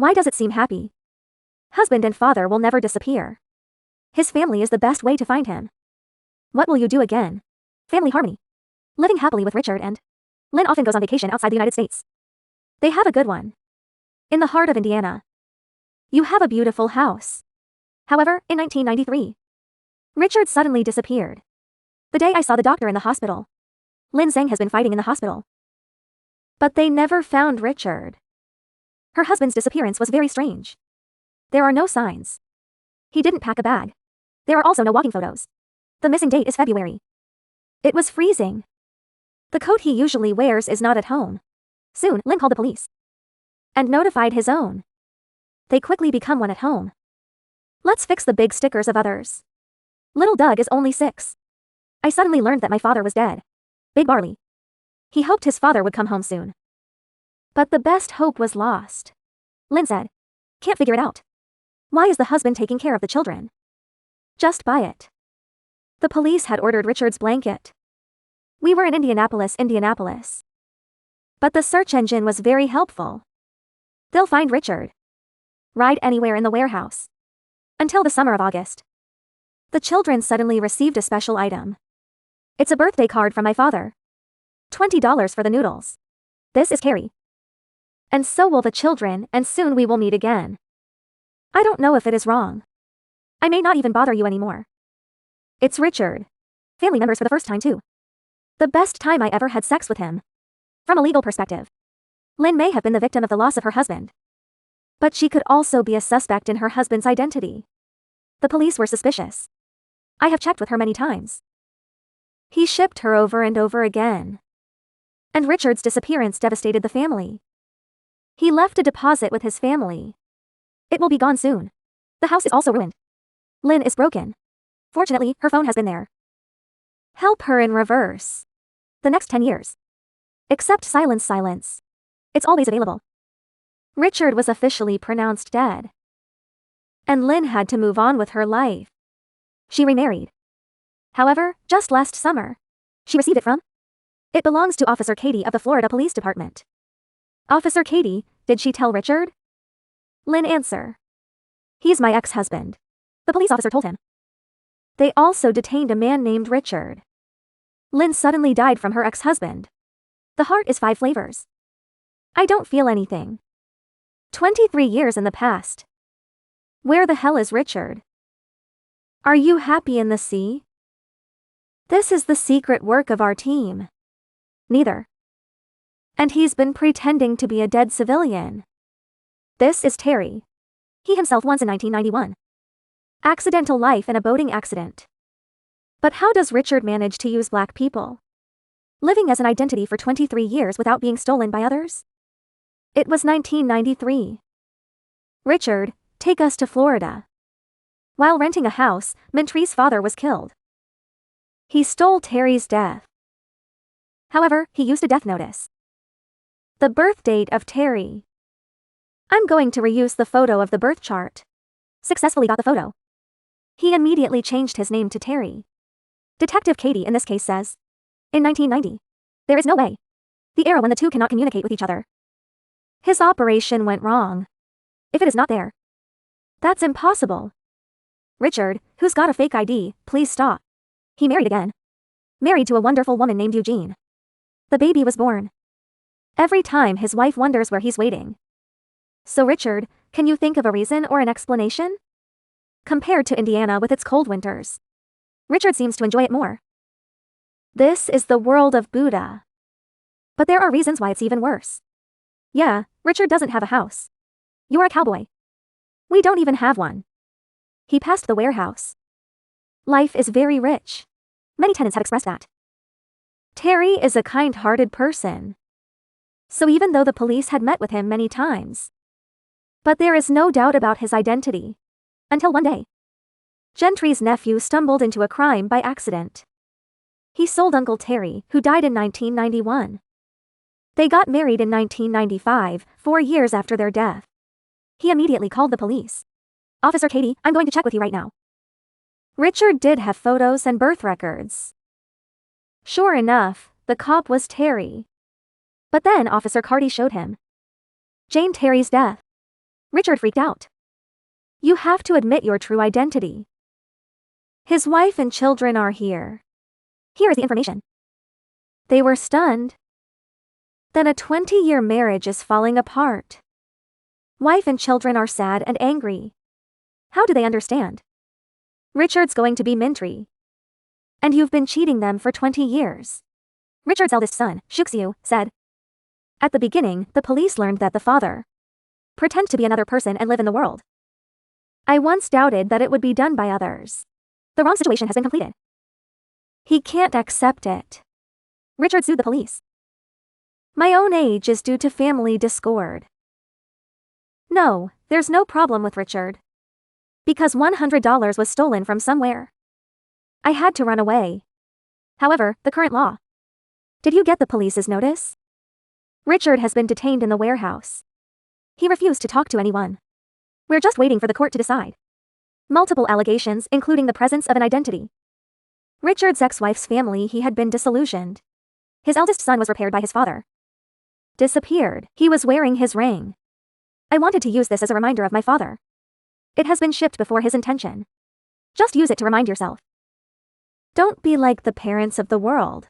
Why does it seem happy? Husband and father will never disappear. His family is the best way to find him. What will you do again? Family harmony. Living happily with Richard and Lynn often goes on vacation outside the United States. They have a good one. In the heart of Indiana. You have a beautiful house. However, in 1993, Richard suddenly disappeared. The day I saw the doctor in the hospital. Lynn Zhang has been fighting in the hospital. But they never found Richard. Her husband's disappearance was very strange. There are no signs. He didn't pack a bag. There are also no walking photos. The missing date is February. It was freezing. The coat he usually wears is not at home. Soon, Lynn called the police and notified his own. They quickly become one at home. Let's fix the big stickers of others. Little Doug is only 6. I suddenly learned that my father was dead. Big Barley. He hoped his father would come home soon. But the best hope was lost. Lynn said, can't figure it out. Why is the husband taking care of the children? Just buy it. The police had ordered Richard's blanket. We were in Indianapolis. But the search engine was very helpful. They'll find Richard. Ride anywhere in the warehouse. Until the summer of August. The children suddenly received a special item. It's a birthday card from my father. $20 for the noodles. This is Carrie. And so will the children, and soon we will meet again. I don't know if it is wrong. I may not even bother you anymore. It's Richard. Family members for the first time too. The best time I ever had sex with him. From a legal perspective, Lynn may have been the victim of the loss of her husband. But she could also be a suspect in her husband's identity. The police were suspicious. I have checked with her many times. He shipped her over and over again. And Richard's disappearance devastated the family. He left a deposit with his family. It will be gone soon. The house is also ruined. Lynn is broken. Fortunately, her phone has been there. Help her in reverse. The next 10 years. Except silence. It's always available. Richard was officially pronounced dead. And Lynn had to move on with her life. She remarried. However, just last summer, she received it from? It belongs to Officer Katie of the Florida Police Department. Officer Katie, did she tell Richard? Lynn answer. He's my ex-husband. The police officer told him. They also detained a man named Richard. Lynn suddenly died from her ex-husband. The heart is 5 flavors. I don't feel anything. 23 years in the past. Where the hell is Richard? Are you happy in the sea? This is the secret work of our team. Neither. And he's been pretending to be a dead civilian. This is Terry. He himself once in 1991. Accidental life in a boating accident. But how does Richard manage to use black people? Living as an identity for 23 years without being stolen by others? It was 1993. Richard, take us to Florida. While renting a house, Mintree's father was killed. He stole Terry's death. However, he used a death notice. The birth date of Terry. I'm going to reuse the photo of the birth chart. Successfully got the photo. He immediately changed his name to Terry. Detective Katie in this case says, in 1990. There is no way. The era when the two cannot communicate with each other. His operation went wrong. If it is not there. That's impossible. Richard, who's got a fake ID, please stop. He married again. Married to a wonderful woman named Eugene. The baby was born. Every time his wife wonders where he's waiting. So Richard, can you think of a reason or an explanation? Compared to Indiana with its cold winters, Richard seems to enjoy it more. This is the world of Buddha. But there are reasons why it's even worse. Yeah, Richard doesn't have a house. You're a cowboy. We don't even have one. He passed the warehouse. Life is very rich. Many tenants have expressed that. Terry is a kind-hearted person. So even though the police had met with him many times. But there is no doubt about his identity. Until one day. Gentry's nephew stumbled into a crime by accident. He sold Uncle Terry, who died in 1991. They got married in 1995, 4 years after their death. He immediately called the police. Officer Katie, I'm going to check with you right now. Richard did have photos and birth records. Sure enough, the cop was Terry. But then Officer Carty showed him Jane Terry's death. Richard freaked out. You have to admit your true identity. His wife and children are here. Here is the information. They were stunned. Then a 20-year marriage is falling apart. Wife and children are sad and angry. How do they understand? Richard's going to be Mintry. And you've been cheating them for 20 years. Richard's eldest son, Shuxiu, said. At the beginning, the police learned that the father pretend to be another person and live in the world. I once doubted that it would be done by others. The wrong situation has been completed. He can't accept it. Richard sued the police. My own age is due to family discord. No, there's no problem with Richard. Because $100 was stolen from somewhere. I had to run away. However, the current law. Did you get the police's notice? Richard has been detained in the warehouse. He refused to talk to anyone. We're just waiting for the court to decide. Multiple allegations, including the presence of an identity. Richard's ex-wife's family, he had been disillusioned. His eldest son was repaired by his father. Disappeared. He was wearing his ring. I wanted to use this as a reminder of my father. It has been shipped before his intention. Just use it to remind yourself. Don't be like the parents of the world.